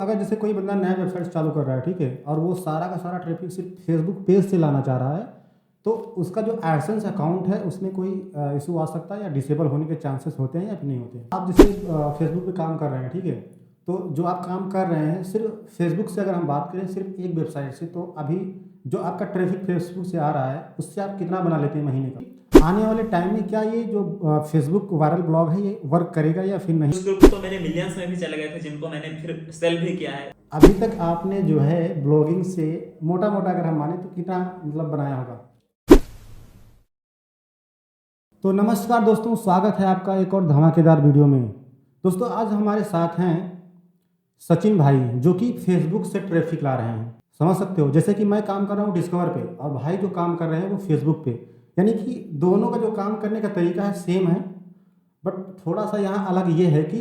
अगर जैसे कोई बंदा नया वेबसाइट चालू कर रहा है, ठीक है, और वो सारा का सारा ट्रैफिक सिर्फ फेसबुक पेज से लाना चाह रहा है, तो उसका जो एडसेंस अकाउंट है उसमें कोई इशू आ सकता है या डिसेबल होने के चांसेस होते हैं या फिर नहीं होते हैं। आप जैसे फेसबुक पे काम कर रहे हैं, ठीक है, तो जो आप काम कर रहे हैं सिर्फ फेसबुक से, अगर हम बात करें सिर्फ एक वेबसाइट से, तो अभी जो आपका ट्रैफिक फेसबुक से आ रहा है उससे आप कितना बना लेते हैं महीने का? आने वाले टाइम में क्या ये जो फेसबुक वायरल ब्लॉग है ये वर्क करेगा या फिर नहीं? कुछ ग्रुप तो मेरे मिलियंस में भी चले गए थे जिनको मैंने फिर सेल भी किया है। अभी तक आपने जो है ब्लॉगिंग से मोटा मोटा अगर हम माने तो कितना मतलब बनाया होगा? तो नमस्कार दोस्तों, स्वागत है आपका एक और धमाकेदार वीडियो में। दोस्तों आज हमारे साथ हैं सचिन भाई, जो कि फेसबुक से ट्रैफिक ला रहे हैं। समझ सकते हो, जैसे कि मैं काम कर रहा हूँ डिस्कवर पे और भाई जो काम कर रहे हैं वो फेसबुक पे, यानी कि दोनों का जो काम करने का तरीका है सेम है, बट थोड़ा सा यहाँ अलग ये है कि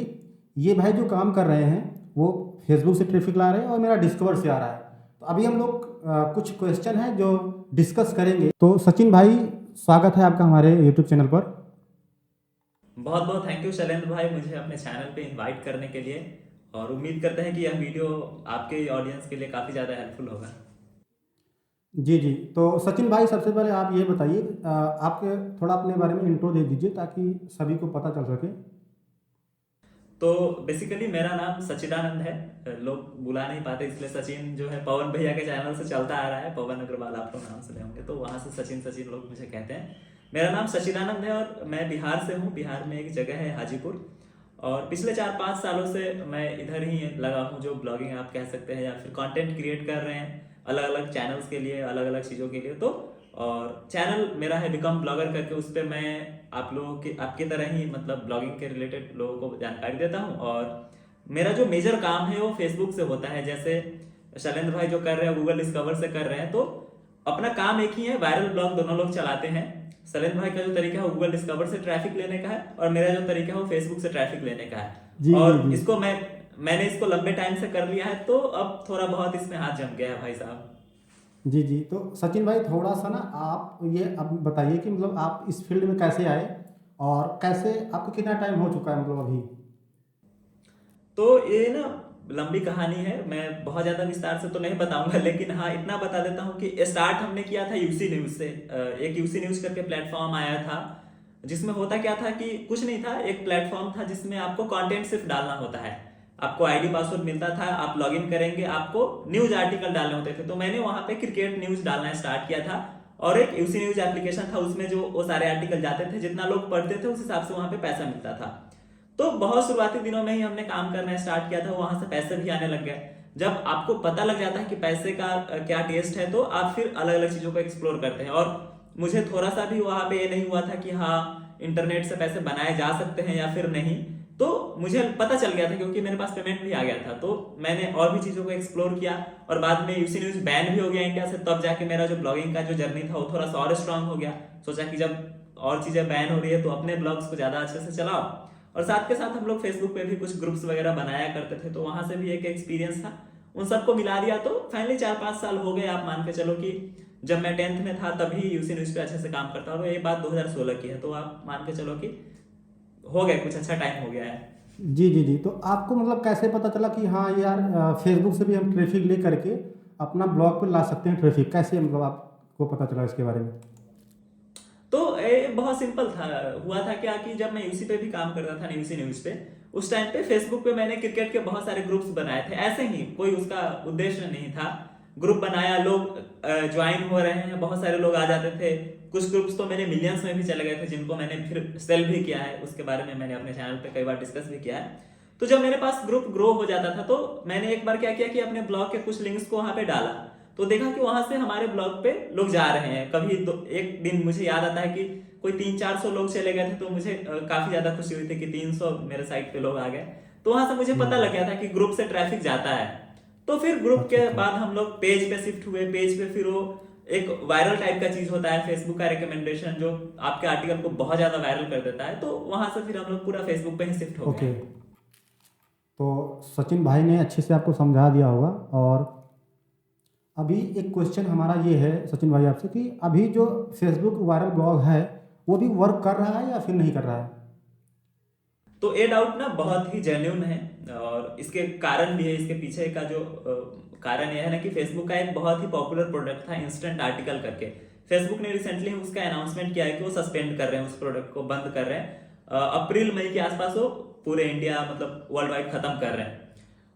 ये भाई जो काम कर रहे हैं वो फेसबुक से ट्रैफिक ला रहे हैं और मेरा डिस्कवर से आ रहा है। तो अभी हम लोग कुछ क्वेश्चन है जो डिस्कस करेंगे। तो सचिन भाई, स्वागत है आपका हमारे यूट्यूब चैनल पर। बहुत बहुत थैंक यू शैलेंद्र भाई, मुझे अपने चैनल पे इनवाइट करने के लिए। और उम्मीद करते हैं कि यह वीडियो आपके ऑडियंस के लिए काफ़ी ज़्यादा हेल्पफुल होगा। जी जी, तो सचिन भाई सबसे पहले आप ये बताइए, आपके थोड़ा अपने बारे में इंट्रो दे दीजिए ताकि सभी को पता चल सके। तो बेसिकली मेरा नाम सचिदानंद है, लोग बुला नहीं पाते इसलिए सचिन जो है पवन भैया के चैनल से चलता आ रहा है। पवन अग्रवाल आप लोग नाम सुने होंगे, तो वहाँ से सचिन सचिन लोग मुझे कहते हैं। मेरा नाम सचिदानंद है और मैं बिहार से हूँ। बिहार में एक जगह है हाजीपुर, और पिछले 4-5 सालों से मैं इधर ही लगा हूँ, जो ब्लॉगिंग आप कह सकते हैं या फिर कंटेंट क्रिएट कर रहे हैं अलग अलग चैनल्स के लिए, अलग अलग चीज़ों के लिए। तो और चैनल मेरा है बिकम ब्लॉगर करके, उस पर मैं आप लोगों की आपकी तरह ही मतलब ब्लॉगिंग के रिलेटेड लोगों को जानकारी देता हूँ। और मेरा जो मेजर काम है वो फेसबुक से होता है। जैसे शैलेंद्र भाई जो कर रहे हैं गूगल डिस्कवर से कर रहे हैं, तो अपना काम एक ही है, वायरल ब्लॉग दोनों लोग चलाते हैं। शैलेंद्र भाई का जो तरीका है वो गूगल डिस्कवर से ट्रैफिक लेने का है, और मेरा जो तरीका है वो फेसबुक से ट्रैफिक लेने का है। जी जी और जी। इसको मैंने इसको लंबे टाइम से कर लिया है, तो अब थोड़ा बहुत इसमें हाथ जम गया है भाई साहब। जी जी, तो सचिन भाई थोड़ा सा ना आप ये अब बताइए कि मतलब आप इस फील्ड में कैसे आए और कैसे आपको कितना टाइम हो चुका है मतलब अभी? तो ये ना लंबी कहानी है, मैं बहुत ज़्यादा विस्तार से तो नहीं बताऊंगा, लेकिन हाँ इतना बता देता हूँ कि स्टार्ट हमने किया था यूसी न्यूज़ से। एक यूसी न्यूज़ करके प्लेटफॉर्म आया था, जिसमें होता क्या था कि कुछ नहीं था, एक प्लेटफॉर्म था जिसमें आपको कंटेंट सिर्फ डालना होता है। आपको आईडी पासवर्ड मिलता था, आप लॉगिन करेंगे, आपको न्यूज़ आर्टिकल डालने होते थे। तो मैंने वहाँ पे क्रिकेट न्यूज़ डालना स्टार्ट किया था, और एक यूसी न्यूज़ एप्लीकेशन था, उसमें जो वो सारे आर्टिकल जाते थे, जितना लोग पढ़ते थे उस हिसाब से वहाँ पे पैसा मिलता था। तो बहुत शुरुआती दिनों में ही हमने काम करना स्टार्ट किया था, वहां से पैसे भी आने लग गए। जब आपको पता लग जाता है कि पैसे का क्या टेस्ट है, तो आप फिर अलग अलग चीजों को एक्सप्लोर करते हैं। और मुझे थोड़ा सा भी वहां पे ये नहीं हुआ था कि हाँ इंटरनेट से पैसे बनाए जा सकते हैं या फिर नहीं। तो मुझे पता चल गया था क्योंकि मेरे पास पेमेंट भी आ गया था, तो मैंने और भी चीजों को एक्सप्लोर किया। और बाद में यूसी न्यूज बैन भी हो गया इंडिया से, तब जाके मेरा जो ब्लॉगिंग का जो जर्नी था वो थोड़ा सा और स्ट्रांग हो गया। सोचा कि जब और चीजें बैन हो रही है तो अपने ब्लॉग्स को ज्यादा अच्छे से चलाओ। और साथ के साथ हम लोग फेसबुक पे भी कुछ ग्रुप्स वगैरह बनाया करते थे, तो वहां से भी एक एक्सपीरियंस था। उन सबको मिला दिया तो फाइनली 4-5 साल हो गए। आप मान के चलो कि जब मैं 10th में था तभी यूसी न्यूज पे अच्छे से काम करता हूँ। ये बात 2016 की है, तो आप मान के चलो कि हो गया, कुछ अच्छा टाइम हो गया है। जी जी जी, तो आपको मतलब कैसे पता चला कि हाँ यार फेसबुक से भी हम ट्रैफिक ले करके अपना ब्लॉग पर ला सकते हैं ट्रैफिक? कैसे मतलब आपको पता चला इसके बारे में? तो ये बहुत सिंपल था। हुआ था क्या कि जब मैं यूसी पे भी काम करता था, यूसी न्यूज पे, उस टाइम पे फेसबुक पे मैंने क्रिकेट के बहुत सारे ग्रुप्स बनाए थे, ऐसे ही कोई उसका उद्देश्य नहीं था। ग्रुप बनाया, लोग ज्वाइन हो रहे हैं, बहुत सारे लोग आ जाते थे। कुछ ग्रुप्स तो मेरे मिलियंस में भी चले गए थे, जिनको मैंने फिर सेल भी किया है, उसके बारे में मैंने अपने चैनल पे कई बार डिस्कस भी किया है। तो जब मेरे पास ग्रुप ग्रो हो जाता था, तो मैंने एक बार क्या किया कि अपने ब्लॉग के कुछ लिंक्स को वहां पे डाला। तो देखा कि वहां से हमारे ब्लॉग पे लोग जा रहे हैं। कभी एक दिन मुझे याद आता है कि कोई 300-400 लोग चले गए थे, तो मुझे काफी ज्यादा खुशी हुई थी कि 300 मेरे साइट पे लोग आ गए। तो वहां से मुझे पता लग गया था कि ग्रुप से ट्रैफिक जाता है। तो फिर ग्रुप अच्छा के अच्छा। बाद हम लोग पेज पे शिफ्ट हुए। पेज पे फिर वो एक वायरल टाइप का चीज होता है, फेसबुक का रिकमेंडेशन, जो आपके आर्टिकल को बहुत ज्यादा वायरल कर देता है। तो वहां से फिर हम लोग पूरा फेसबुक पे ही शिफ्ट हो गए ओके, हैं। तो सचिन भाई ने अच्छे से आपको समझा दिया होगा। और अभी एक क्वेश्चन हमारा ये है सचिन भाई आपसे कि अभी जो फेसबुक वायरल ब्लॉग है वो भी वर्क कर रहा है या फिर नहीं कर रहा है? तो ये डाउट ना बहुत ही जेन्युइन है, और इसके कारण भी है। इसके पीछे का जो कारण यह है ना कि फेसबुक का एक बहुत ही पॉपुलर प्रोडक्ट था इंस्टेंट आर्टिकल करके। फेसबुक ने रिसेंटली उसका अनाउंसमेंट किया है कि वो सस्पेंड कर रहे हैं, उस प्रोडक्ट को बंद कर रहे हैं। अप्रैल मई के आसपास वो पूरे इंडिया मतलब वर्ल्ड वाइड खत्म कर रहे हैं।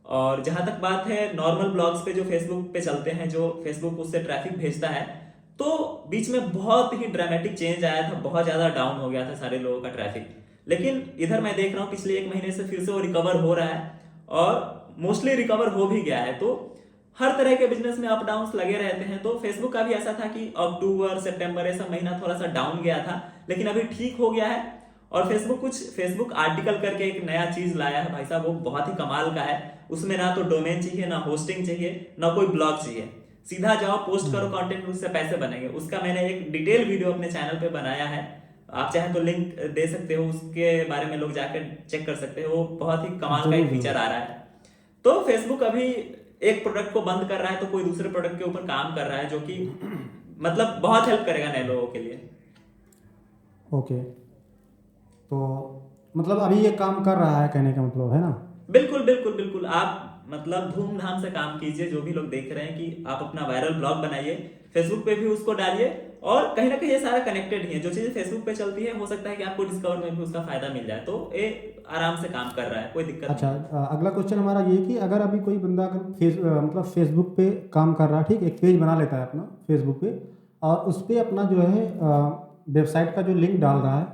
और जहां तक बात है नॉर्मल ब्लॉग्स पे जो फेसबुक पे चलते हैं, जो फेसबुक उससे ट्रैफिक भेजता है, तो बीच में बहुत ही ड्रामेटिक चेंज आया था, बहुत ज्यादा डाउन हो गया था सारे लोगों का ट्रैफिक। लेकिन इधर मैं देख रहा हूँ पिछले 1 महीने से फिर से वो रिकवर हो रहा है, और मोस्टली रिकवर हो भी गया है। तो हर तरह के बिजनेस में अप डाउन लगे रहते हैं। तो फेसबुक का भी ऐसा था कि अक्टूबर सितंबर ऐसा महीना थोड़ा सा डाउन गया था, लेकिन अभी ठीक हो गया है। और फेसबुक आर्टिकल करके एक नया चीज लाया है भाई साहब, वो बहुत ही कमाल का है। उसमें ना तो डोमेन चाहिए, ना होस्टिंग चाहिए, ना कोई ब्लॉग चाहिए, सीधा जाओ पोस्ट करो कंटेंट, उससे पैसे बनेंगे। उसका मैंने एक डिटेल वीडियो अपने चैनल पे बनाया है, आप चाहे तो लिंक दे सकते हो, उसके बारे में लोग जाकर चेक कर सकते हो। वो बहुत ही कमाल का एक फीचर आ रहा है। तो फेसबुक अभी एक प्रोडक्ट को बंद कर रहा है तो कोई दूसरे प्रोडक्ट के ऊपर काम कर रहा है, जो कि मतलब बहुत हेल्प करेगा नए लोगों के लिए। ओके, तो मतलब अभी ये काम कर रहा है, कहने का मतलब है ना? बिल्कुल बिल्कुल बिल्कुल, आप मतलब धूमधाम से काम कीजिए। जो भी लोग देख रहे हैं कि आप अपना वायरल ब्लॉग बनाइए, फेसबुक पे भी उसको डालिए, और कहीं ना कहीं ये सारा कनेक्टेड ही है। जो चीजें फेसबुक पे चलती है, हो सकता है कि आपको डिस्कवर में भी उसका फायदा मिल जाए। तो ये आराम से काम कर रहा है, कोई दिक्कत अच्छा, नहीं। अगला क्वेश्चन हमारा ये कि अगर अभी कोई बंदा अगर मतलब फेसबुक पे काम कर रहा है, ठीक, एक पेज बना लेता है अपना फेसबुक पे, और उस पे अपना जो है वेबसाइट का जो लिंक डाल रहा है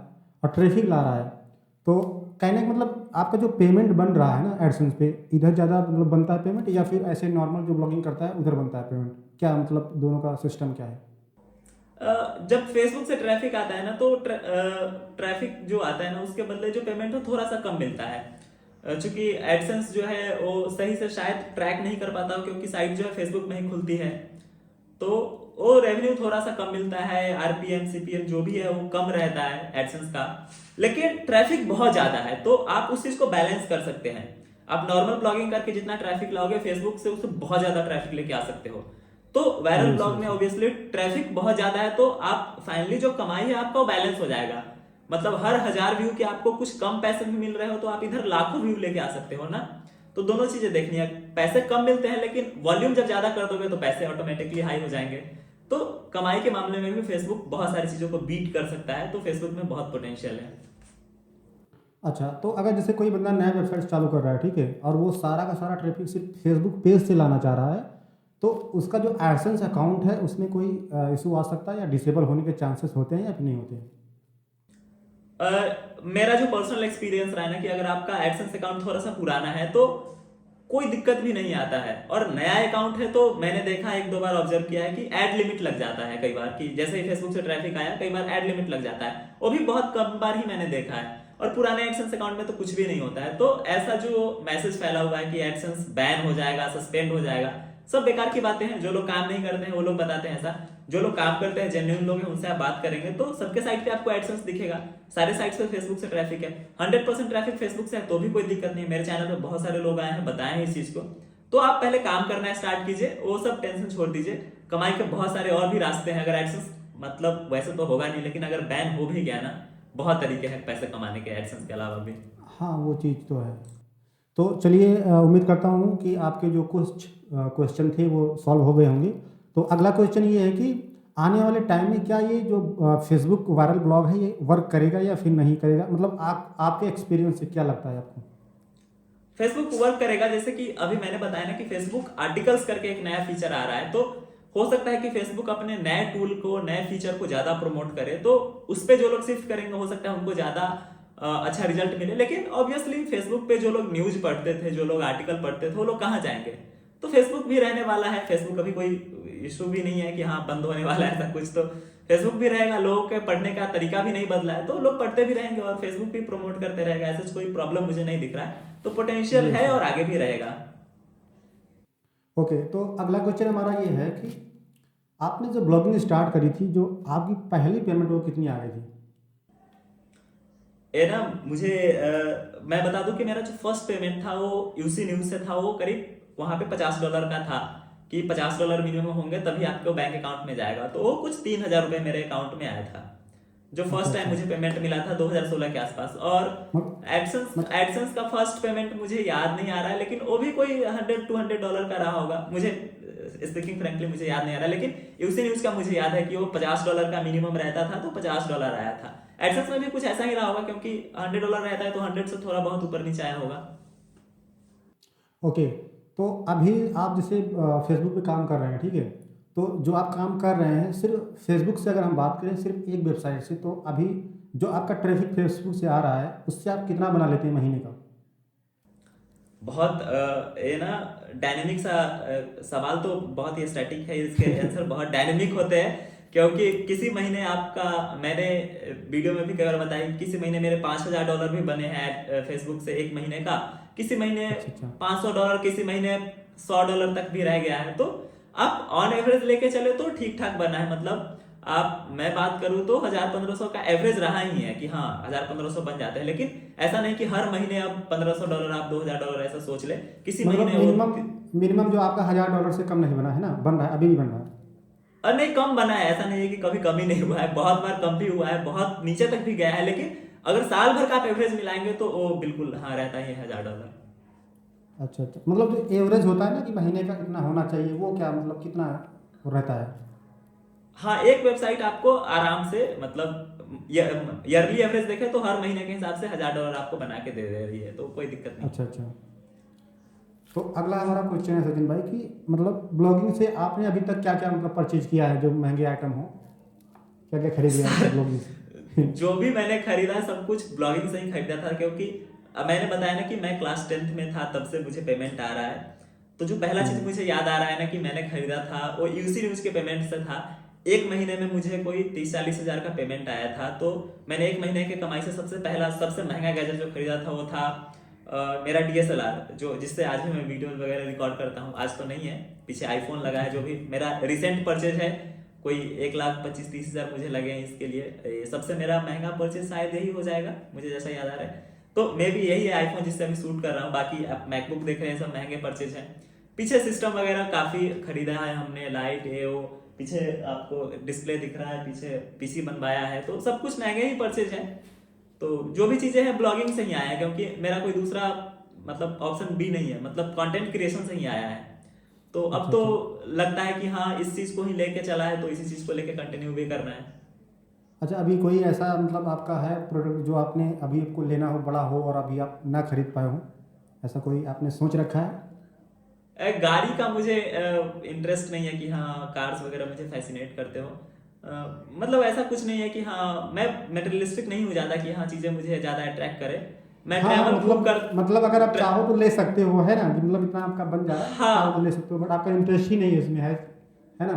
और ट्रैफिक ला रहा है, तो कहने का मतलब आपका जो पेमेंट बन रहा है ना एडसेंस पे, इधर ज़्यादा मतलब बनता है पेमेंट, या फिर ऐसे नॉर्मल जो ब्लॉगिंग करता है उधर बनता है पेमेंट? क्या मतलब दोनों का सिस्टम क्या है? जब फेसबुक से ट्रैफिक आता है ना, तो ट्रैफिक जो आता है ना, उसके बदले जो पेमेंट हो थोड़ा सा कम मिलता है। चूंकि एडसेंस जो है वो सही से शायद ट्रैक नहीं कर पाता, क्योंकि साइट जो है फेसबुक में ही खुलती है। तो वो रेवेन्यू थोड़ा सा कम मिलता है, आरपीएम सीपीएम जो भी है वो कम रहता है एडसेंस का। लेकिन ट्रैफिक बहुत ज्यादा है, तो आप उस चीज को बैलेंस कर सकते हैं। आप नॉर्मल ब्लॉगिंग करके जितना ट्रैफिक लाओगे फेसबुक से, उससे बहुत ज्यादा ट्रैफिक लेके आ सकते हो। तो वायरल यस ब्लॉग यस। में ऑब्वियसली ट्रैफिक बहुत ज्यादा है, तो आप फाइनली जो कमाई है आपका वो बैलेंस हो जाएगा। मतलब हर 1000 व्यू के आपको कुछ कम पैसे भी मिल रहे हो, तो आप इधर लाखों व्यू लेके आ सकते हो ना। तो दोनों चीजें देखनी है। पैसे कम मिलते हैं, लेकिन वॉल्यूम जब ज्यादा कर दोगे तो पैसे ऑटोमेटिकली हाई हो जाएंगे। तो कमाई के मामले में भी फेसबुक बहुत सारी चीजों को बीट कर सकता है। तो फेसबुक में बहुत पोटेंशियल है। अच्छा, तो अगर जैसे कोई बंदा नया वेबसाइट चालू कर रहा है, ठीक है, और वो सारा का सारा ट्रैफिक सिर्फ फेसबुक पेज से लाना चाह रहा है, तो उसका जो एडसेंस अकाउंट है उसमें कोई इशू आ सकता है, या डिसेबल होने के चांसेस होते हैं या फिर नहीं होते हैं? मेरा जो पर्सनल एक्सपीरियंस रहा है ना, कि अगर आपका एडसेंस अकाउंट थोड़ा सा पुराना है तो कोई दिक्कत भी नहीं आता है। और नया अकाउंट है तो मैंने देखा, 1-2 बार ऑब्जर्व किया है कि एड लिमिट लग जाता है कई बार, कि जैसे ही फेसबुक से ट्रैफिक आया कई बार एड लिमिट लग जाता है। वो भी बहुत कम बार ही मैंने देखा है। और पुराने एडसेंस अकाउंट में तो कुछ भी नहीं होता है। तो ऐसा जो मैसेज फैला हुआ है कि एडसेंस बैन हो जाएगा, सस्पेंड हो जाएगा, सब बेकार की बातें हैं। जो लोग काम नहीं करते हैं वो लोग बताते हैं ऐसा। जो लोग काम करते हैं, जेन्युइन लोग हैं, उनसे आप बात करेंगे तो सबके साइट पे आपको एडसेंस दिखेगा। सारे साइट्स पे फेसबुक से ट्रैफिक है, 100% ट्रैफिक फेसबुक से है, तो भी कोई दिक्कत नहीं है। मेरे चैनल पे बहुत सारे लोग आए हैं, बताए हैं इस चीज को। तो आप पहले काम करना स्टार्ट कीजिए, वो सब टेंशन छोड़ दीजिए। कमाई के बहुत सारे और भी रास्ते हैं। अगर एडसेंस मतलब वैसे तो होगा नहीं, लेकिन अगर बैन हो भी गया ना, बहुत तरीके हैं पैसे कमाने के एडसेंस के अलावा भी। हाँ, वो चीज़ तो है। तो चलिए, उम्मीद करता हूँ कि आपके जो कुछ क्वेश्चन थे वो सॉल्व हो गए होंगे। तो अगला क्वेश्चन ये है कि आने वाले टाइम में क्या ये जो फेसबुक वायरल ब्लॉग है ये वर्क करेगा या फिर नहीं करेगा? मतलब आपके एक्सपीरियंस से क्या लगता है आपको? फेसबुक वर्क करेगा, जैसे कि अभी मैंने बताया ना कि फेसबुक आर्टिकल्स करके एक नया फीचर आ रहा है। तो हो सकता है कि फेसबुक अपने नए टूल को, नए फीचर को ज्यादा प्रमोट करे, तो उस पे जो लोग शिफ्ट करेंगे हो सकता है उनको ज्यादा अच्छा रिजल्ट मिले। लेकिन ऑब्वियसली फेसबुक पे जो लोग न्यूज पढ़ते थे, जो लोग आर्टिकल पढ़ते थे, वो लोग कहाँ जाएंगे? तो फेसबुक भी रहने वाला है। फेसबुक अभी कोई इशू भी नहीं है कि हाँ बंद होने वाला है ऐसा कुछ। तो फेसबुक भी रहेगा, लोगों के पढ़ने का तरीका भी नहीं बदला है, तो लोग पढ़ते भी रहेंगे और फेसबुक भी प्रमोट करते रहेगा। ऐसा कोई प्रॉब्लम मुझे नहीं दिख रहा है। तो पोटेंशियल यस है यस। और आगे भी रहेगा। ओके, तो अगला क्वेश्चन हमारा ये है कि आपने जब ब्लॉगिंग स्टार्ट करी थी, जो आपकी पहली पेमेंट वो कितनी आ गई थी? ये ना मुझे मैं बता दूं कि मेरा जो फर्स्ट पेमेंट था वो यूसी न्यूज से था। वो करीब वहां पे $50 का था, कि $50 मिनिमम होंगे तभी आपको बैंक अकाउंट में जाएगा। तो वो कुछ 3000 रुपए मेरे अकाउंट में आया था। जो फर्स्ट टाइम मुझे पेमेंट मिला था 2016 के आसपास। और मत, मत, एडसेंस का फर्स्ट पेमेंट मुझे याद नहीं आ रहा है, लेकिन वो भी कोई $100-200 का रहा होगा, मुझे स्पीकिंग फ्रेंकली मुझे याद नहीं आ रहा। लेकिन यूसी न्यूज का मुझे याद है कि वो $50 का मिनिमम रहता था, तो $50 आया था। एडसेंस में भी कुछ ऐसा ही रहा होगा, क्योंकि $100 रहता है तो 100 से थोड़ा बहुत ऊपर नीचे आया होगा। ओके। तो अभी आप जैसे फेसबुक पे काम कर रहे हैं, ठीक है, तो जो आप काम कर रहे हैं सिर्फ फेसबुक से, अगर हम बात करें सिर्फ एक वेबसाइट से, तो अभी जो आपका ट्रैफिक फेसबुक से आ रहा है उससे आप कितना बना लेते हैं महीने का? बहुत ये ना डायनेमिक सा सवाल तो बहुत ही स्टैटिक है, इसके आंसर बहुत डायनेमिक होते हैं। क्योंकि किसी महीने आपका, मैंने वीडियो में भी कई बार बताया, किसी महीने मेरे $5000 भी बने हैं फेसबुक से एक महीने का, किसी महीने अच्छा अच्छा। $500, किसी महीने $100 तक भी रह गया है। तो आप ऑन एवरेज लेके चले तो ठीक ठाक बना है। मतलब आप, मैं बात करूं तो 1000-1500 का एवरेज रहा ही है कि हाँ 1000-1500 बन जाते हैं। लेकिन ऐसा नहीं कि हर महीने अब $1500, आप $2000 ऐसा सोच ले, किसी मतलब महीने मिनिमम वो। मिनिमम जो आपका $1000 से कम नहीं बना है ना, बन रहा है, अभी भी बन रहा है? और नहीं, कम बना है, ऐसा नहीं है कि कभी कमी नहीं हुआ है, बहुत बार कम भी हुआ है, बहुत नीचे तक भी गया है। लेकिन अगर साल भर का आप एवरेज मिलाएंगे तो वो बिल्कुल हाँ रहता ही है $1000। अच्छा अच्छा, मतलब जो एवरेज होता है ना कि महीने का इतना होना चाहिए, वो क्या मतलब कितना वो रहता है? हाँ, एक वेबसाइट आपको आराम से, मतलब ईयरली एवरेज देखे तो हर महीने के हिसाब से $1000 आपको बना के दे दे रही है, तो कोई दिक्कत नहीं। अच्छा अच्छा। तो अगला हमारा क्वेश्चन है सचिन भाई कि मतलब ब्लॉगिंग से आपने अभी तक क्या क्या मतलब परचेज किया है, जो महंगे आइटम हो, क्या क्या खरीद लिया है ब्लॉगिंग से? जो भी मैंने खरीदा सब कुछ ब्लॉगिंग से ही खरीदा था, क्योंकि अब मैंने बताया ना कि मैं क्लास 10th में था, तब से मुझे पेमेंट आ रहा है। तो जो पहला चीज मुझे याद आ रहा है ना कि मैंने खरीदा था, वो यूसी न्यूज के पेमेंट से था। एक महीने में मुझे कोई 30-40 हजार का पेमेंट आया था। तो मैंने एक महीने के कमाई से सबसे पहला सबसे महंगा गैजेट जो खरीदा था वो था मेरा डीएसएलआर, जो जिससे आज भी मैं वीडियो वगैरह रिकॉर्ड करता हूँ। आज तो नहीं है, पीछे आईफोन लगा अच्छा है, जो अच्छा। भी मेरा रिसेंट परचेज है। कोई 1,25,30 हजार मुझे लगे हैं इसके लिए। ये सबसे मेरा महंगा परचेज शायद यही हो जाएगा, मुझे जैसा याद आ रहा है। तो मे भी यही है आईफोन जिससे अभी शूट कर रहा हूँ। बाकी आप मैकबुक देख रहे हैं, सब महंगे परचेज हैं। पीछे सिस्टम वगैरह काफी खरीदा है हमने, लाइट है वो, पीछे आपको डिस्प्ले दिख रहा है, पीछे पीसी बनवाया है, तो सब कुछ महंगे ही परचेज है। तो जो भी चीजें हैं ब्लॉगिंग से ही आया है, क्योंकि मेरा कोई दूसरा मतलब ऑप्शन भी नहीं है, मतलब कंटेंट क्रिएशन से ही आया है। तो अब अच्छा तो अच्छा। लगता है कि हाँ इस चीज को ही लेके चला है, तो इसी चीज को लेके कंटिन्यू भी करना है। अच्छा, अभी कोई ऐसा मतलब आपका है प्रोडक्ट जो आपने अभी आपको लेना हो, बड़ा हो, और अभी आप ना खरीद पाए हो, ऐसा कोई आपने सोच रखा है? गाड़ी का मुझे इंटरेस्ट नहीं है कि हाँ कार्स वगैरह मुझे फैसिनेट करते हो। मतलब ऐसा कुछ नहीं है कि हाँ मैं मेटेरियलिस्टिक नहीं हो जाता कि हाँ चीजें मुझे ज्यादा अट्रैक्ट करे। मैं हाँ हाँ, ट्रैवल खूब कर मतलब अगर आप ट्र, चाहो तो ले सकते हो, है ना, कि मतलब इतना आपका बन जा रहा है, आप चाहो तो ले हाँ। सकते हो, बट आपका इंटरेस्ट ही नहीं है इसमें, है ना?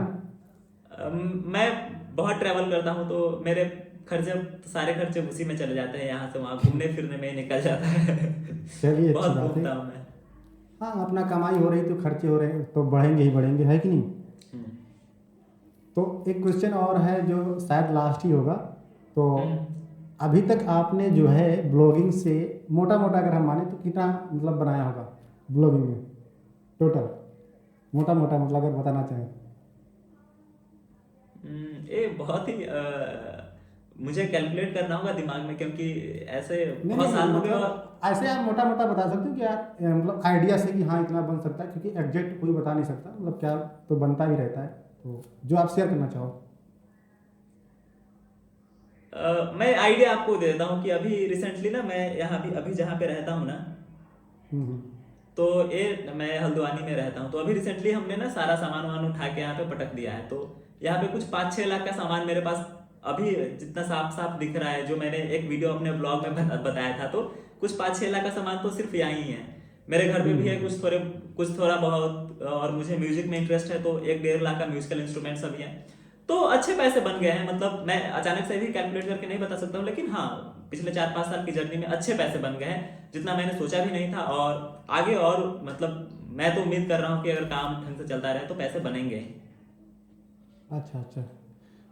मैं बहुत ट्रैवल करता हूँ, तो मेरे खर्चे, सारे खर्चे उसी में चले जाते हैं, यहाँ से वहाँ घूमने फिरने में ही निकल जाता है। चलिए, अच्छी बहुत बात है। घूमता हूँ मैं। हाँ, अपना कमाई हो रही तो खर्चे हो रहे तो बढ़ेंगे ही बढ़ेंगे, है कि नहीं? हम्म। तो एक क्वेश्चन और है जो शायद लास्ट ही होगा। तो हम्म। अभी तक आपने जो है ब्लॉगिंग से मोटा मोटा अगर हम माने तो कितना मतलब बनाया होगा ब्लॉगिंग में टोटल, मोटा मोटा मतलब अगर बताना चाहें? ये बहुत ही मुझे कैलकुलेट करना होगा दिमाग में, क्योंकि ऐसे नहीं बहुत नहीं नहीं, साल हो गए। और मतलब ऐसे आप मोटा मोटा बता सकते हो कि यार मतलब आइडिया से कि हाँ इतना बन सकता है, क्योंकि एग्जैक्ट कोई बता नहीं सकता, मतलब क्या तो बनता भी रहता है, तो जो आप शेयर करना चाहो। मैं आइडिया आपको दे देता हूँ कि अभी रिसेंटली ना मैं यहाँ भी अभी जहाँ पे रहता हूँ ना, हम्म। तो ये मैं हल्द्वानी में रहता हूँ। तो अभी रिसेंटली हमने ना सारा सामान वामान उठा के यहाँ पे पटक दिया है। तो यहाँ पे कुछ 5-6 लाख का सामान मेरे पास अभी जितना साफ साफ दिख रहा है, जो मैंने एक वीडियो अपने ब्लॉग में बताया था, तो कुछ 5-6 लाख का सामान तो सिर्फ यहाँ ही है। मेरे घर पे भी है हम्म। कुछ थोड़ा बहुत, और मुझे म्यूजिक में इंटरेस्ट है, तो 1-1.5 लाख का म्यूजिकल इंस्ट्रूमेंट सभी है। तो अच्छे पैसे बन गए हैं। मतलब मैं अचानक से भी कैलकुलेट करके नहीं बता सकता हूँ, लेकिन हाँ पिछले 4-5 साल की जर्नी में अच्छे पैसे बन गए हैं, जितना मैंने सोचा भी नहीं था। और आगे और मतलब मैं तो उम्मीद कर रहा हूँ कि अगर काम ढंग से चलता रहे तो पैसे बनेंगे ही। अच्छा अच्छा।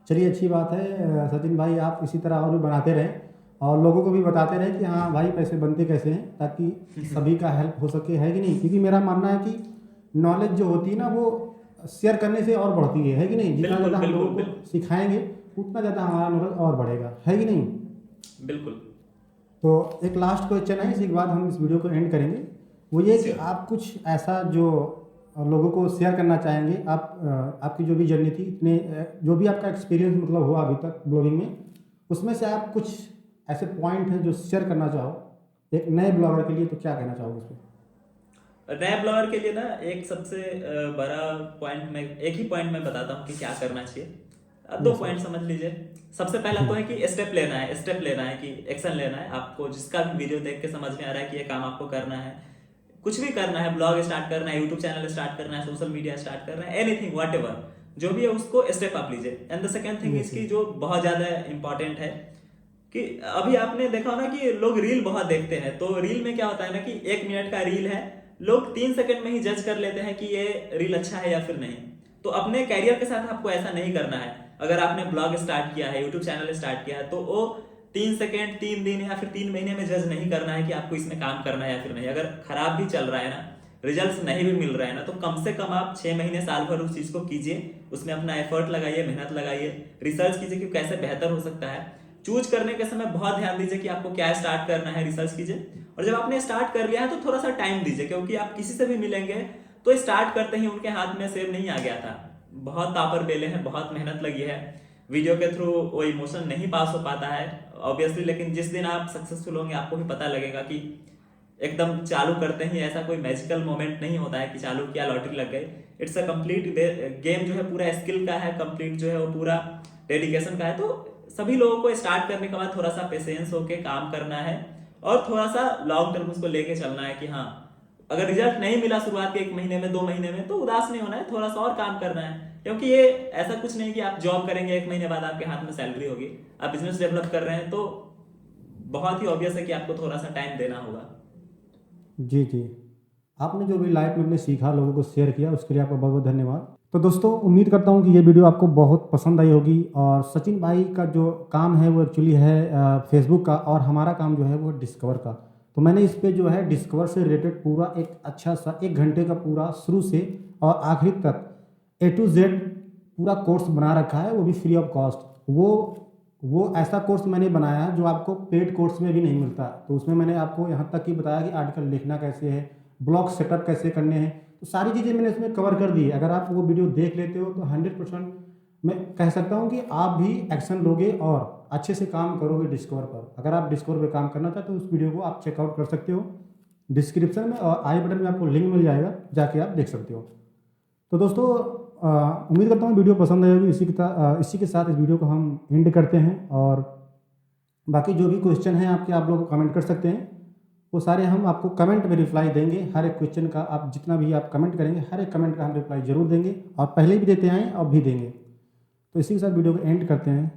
चलिए, अच्छी बात है। सचिन भाई आप इसी तरह और भी बनाते रहें और लोगों को भी बताते रहें कि हाँ भाई पैसे बनते कैसे हैं, ताकि सभी का हेल्प हो सके, है कि नहीं? क्योंकि मेरा मानना है कि नॉलेज जो होती है ना वो शेयर करने से और बढ़ती है कि नहीं? जितना बिल्कुल ज़्यादा हम बिल्कुल लोगों को बिल्कुल। सिखाएंगे उतना ज़्यादा हमारा नॉलेज और बढ़ेगा, है कि नहीं? बिल्कुल। तो एक लास्ट क्वेश्चन है, इसी के बाद हम इस वीडियो को एंड करेंगे। वो ये कि Sure. आप कुछ ऐसा जो लोगों को शेयर करना चाहेंगे, आप आपकी जो भी जर्नी थी, इतने जो भी आपका एक्सपीरियंस मतलब हुआ अभी तक ब्लॉगिंग में, उसमें से आप कुछ ऐसे पॉइंट हैं जो शेयर करना चाहो एक नए ब्लॉगर के लिए, तो क्या कहना चाहोगे इस पर? नए ब्लॉगर के लिए ना एक सबसे बड़ा पॉइंट में, एक ही पॉइंट में बताता हूँ कि क्या करना चाहिए। दो Yes, sir. पॉइंट समझ लीजिए। सबसे पहला तो है कि स्टेप लेना है, स्टेप लेना है कि एक्शन लेना है आपको। जिसका भी वीडियो देख के समझ में आ रहा है कि ये काम आपको करना है, कुछ भी करना है, ब्लॉग स्टार्ट करना है, यूट्यूब चैनल स्टार्ट करना है, सोशल मीडिया स्टार्ट करना है, एनीथिंग व्हाटएवर जो भी है उसको स्टेप आप लीजिए। And the second thing Yes, इसकी sir. जो बहुत ज्यादा इंपॉर्टेंट है कि अभी आपने देखा हो ना कि लोग रील बहुत देखते हैं, तो रील में क्या होता है ना कि 1 मिनट का रील है, लोग 3 सेकंड में ही जज कर लेते हैं कि ये रील अच्छा है या फिर नहीं। तो अपने कैरियर के साथ आपको ऐसा नहीं करना है। अगर आपने ब्लॉग स्टार्ट किया है, यूट्यूब चैनल स्टार्ट किया है, तो वो 3 सेकंड, 3 दिन या फिर 3 महीने में जज नहीं करना है कि आपको इसमें काम करना है या फिर नहीं। अगर खराब भी चल रहा है ना, रिजल्ट्स नहीं भी मिल रहा है ना, तो कम से कम आप 6 महीने साल भर उस चीज को कीजिए, उसमें अपना एफर्ट लगाइए, मेहनत लगाइए, रिसर्च कीजिए कि कैसे बेहतर हो सकता है। चूज करने के समय बहुत ध्यान दीजिए कि आपको क्या स्टार्ट करना है, रिसर्च कीजिए। और जब आपने स्टार्ट कर लिया है तो थोड़ा सा टाइम दीजिए, क्योंकि आप किसी से भी मिलेंगे तो स्टार्ट करते ही उनके हाथ में सेब नहीं आ गया था। बहुत तापर बेले हैं, बहुत मेहनत लगी है, वीडियो के थ्रू वो इमोशन नहीं पास हो पाता है ऑब्वियसली। लेकिन जिस दिन आप सक्सेसफुल होंगे आपको भी पता लगेगा कि एकदम चालू करते ही ऐसा कोई मैजिकल मोमेंट नहीं होता है कि चालू किया लॉटरी लग गई। इट्स अ कंप्लीट गेम जो है पूरा स्किल का है, कंप्लीट जो है वो पूरा डेडिकेशन का है। तो सभी लोगों को स्टार्ट करने के बाद थोड़ा सा पेशेंस होके काम करना है और थोड़ा सा लॉन्ग टर्म उसको लेके चलना है कि हाँ, अगर रिजल्ट नहीं मिला शुरुआत के 1 महीने में, 2 महीने में, तो उदास नहीं होना है, थोड़ा सा और काम करना है। क्योंकि ये ऐसा कुछ नहीं कि आप जॉब करेंगे 1 महीने बाद आपके हाथ में सैलरी होगी। आप बिजनेस डेवलप कर रहे हैं तो बहुत ही ऑब्वियस है कि आपको थोड़ा सा टाइम देना होगा। जी जी, आपने जो भी लाइफ में अपने सीखा, लोगों को शेयर किया, उसके लिए आपका बहुत बहुत धन्यवाद। तो दोस्तों, उम्मीद करता हूँ कि ये वीडियो आपको बहुत पसंद आई होगी। और सचिन भाई का जो काम है वो एक्चुअली है फेसबुक का, और हमारा काम जो है वो डिस्कवर का। तो मैंने इस पे जो है डिस्कवर से रिलेटेड पूरा एक अच्छा सा 1 घंटे का पूरा शुरू से और आखिरी तक A to Z पूरा कोर्स बना रखा है, वो भी फ्री ऑफ कॉस्ट। वो ऐसा कोर्स मैंने बनाया है जो आपको पेड कोर्स में भी नहीं मिलता। तो उसमें मैंने आपको यहाँ तक ही बताया कि आर्टिकल लिखना कैसे है, ब्लॉग सेटअप कैसे करने हैं, तो सारी चीज़ें मैंने इसमें कवर कर दी है। अगर आप वो वीडियो देख लेते हो तो 100% मैं कह सकता हूँ कि आप भी एक्शन लोगे और अच्छे से काम करोगे डिस्कवर पर। अगर आप डिस्कवर पर काम करना चाहते हो तो उस वीडियो को आप चेकआउट कर सकते हो डिस्क्रिप्शन में, और आई बटन में आपको लिंक मिल जाएगा, जाके आप देख सकते हो। तो दोस्तों, उम्मीद करता हूँ वीडियो पसंद आई होगी। इसी के साथ इस वीडियो को हम एंड करते हैं। और बाकी जो भी क्वेश्चन हैं आपके, आप लोग कमेंट कर सकते हैं, वो सारे हम आपको कमेंट में रिप्लाई देंगे। हर एक क्वेश्चन का आप जितना भी आप कमेंट करेंगे, हर एक कमेंट का हम रिप्लाई जरूर देंगे, और पहले भी देते आए और भी देंगे। तो इसी के साथ वीडियो को एंड करते हैं।